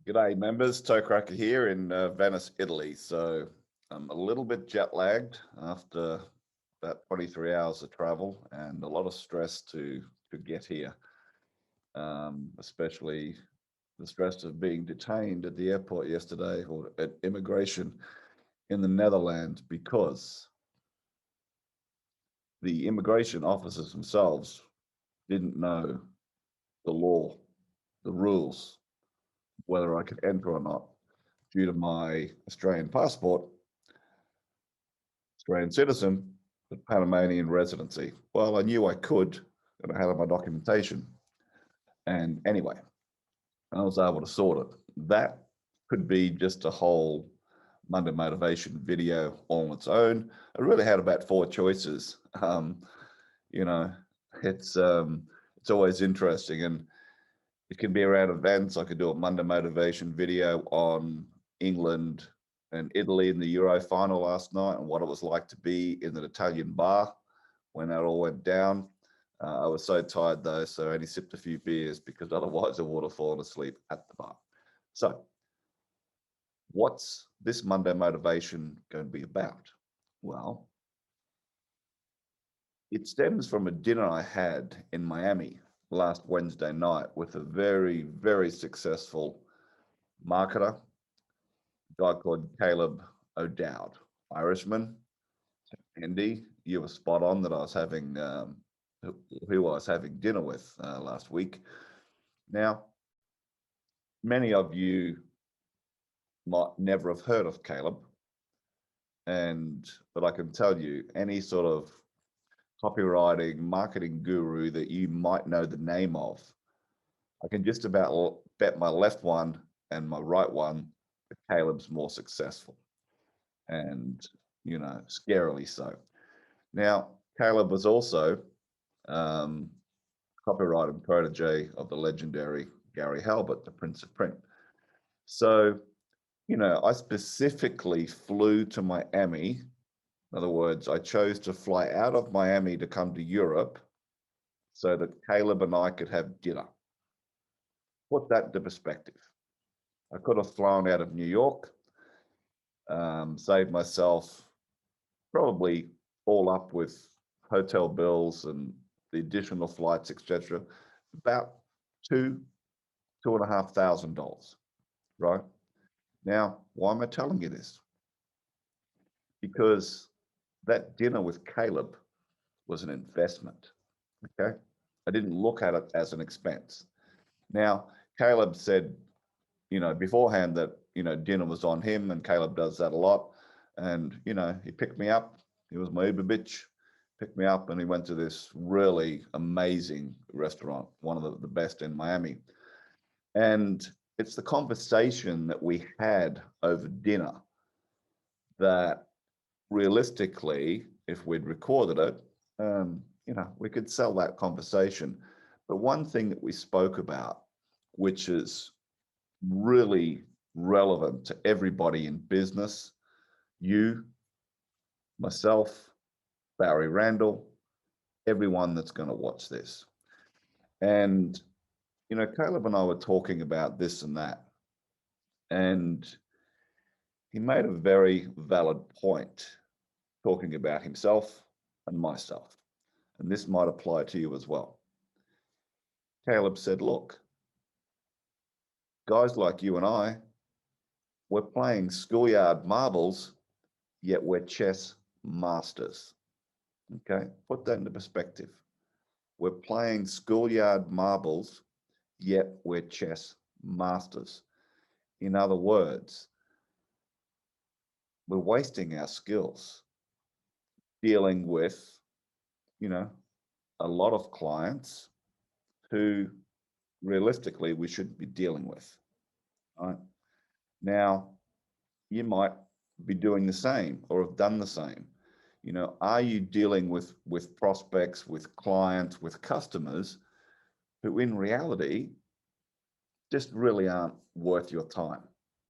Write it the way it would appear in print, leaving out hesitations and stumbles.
G'day members, Toe Cracker here in Venice, Italy. So I'm a little bit jet lagged after about 23 hours of travel and a lot of stress to get here, especially the stress of being detained at the airport yesterday or at immigration in the Netherlands because the immigration officers themselves didn't know the law, the rules, whether I could enter or not due to my Australian passport, Australian citizen, but Panamanian residency. Well, I knew I could, and I had my documentation. And anyway, I was able to sort it. That could be just a whole Monday motivation video all on its own. I really had about 4 choices. You know, it's always interesting, and it can be around events. I could do a Monday motivation video on England and Italy in the Euro final last night and what it was like to be in an Italian bar when that all went down. I was so tired though, so I only sipped a few beers because otherwise I would have fallen asleep at the bar. So what's this Monday motivation going to be about? Well, it stems from a dinner I had in Miami last Wednesday night with a very, very successful marketer, a guy called Caleb O'Dowd, Irishman. Andy, you were spot on that I was having, who I was having dinner with last week. Now, many of you might never have heard of Caleb, but I can tell you, any sort of copywriting, marketing guru that you might know the name of, I can just about bet my left one and my right one that Caleb's more successful, and scarily so. Now, Caleb was also copywriter and protege of the legendary Gary Halbert, the Prince of Print. So, I specifically flew to Miami. In other words, I chose to fly out of Miami to come to Europe so that Caleb and I could have dinner. Put that into perspective. I could have flown out of New York, saved myself probably all up with hotel bills and the additional flights, etc., about $2,500, right? Now, why am I telling you this? Because that dinner with Caleb was an investment, okay? I didn't look at it as an expense. Now, Caleb said, beforehand that, dinner was on him, and Caleb does that a lot. And, he picked me up. He was my Uber bitch, picked me up, and he went to this really amazing restaurant, one of the best in Miami. And it's the conversation that we had over dinner that realistically, if we'd recorded it, we could sell that conversation. But one thing that we spoke about, which is really relevant to everybody in business, you, myself, Barry Randall, everyone that's going to watch this. And, Caleb and I were talking about this and that. And he made a very valid point talking about himself and myself. And this might apply to you as well. Caleb said, look, guys like you and I, we're playing schoolyard marbles, yet we're chess masters. Okay, put that into perspective. We're playing schoolyard marbles, yet we're chess masters. In other words, we're wasting our skills dealing with, a lot of clients who realistically we shouldn't be dealing with. Right? Now, you might be doing the same or have done the same. Are you dealing with prospects, with clients, with customers who in reality just really aren't worth your time?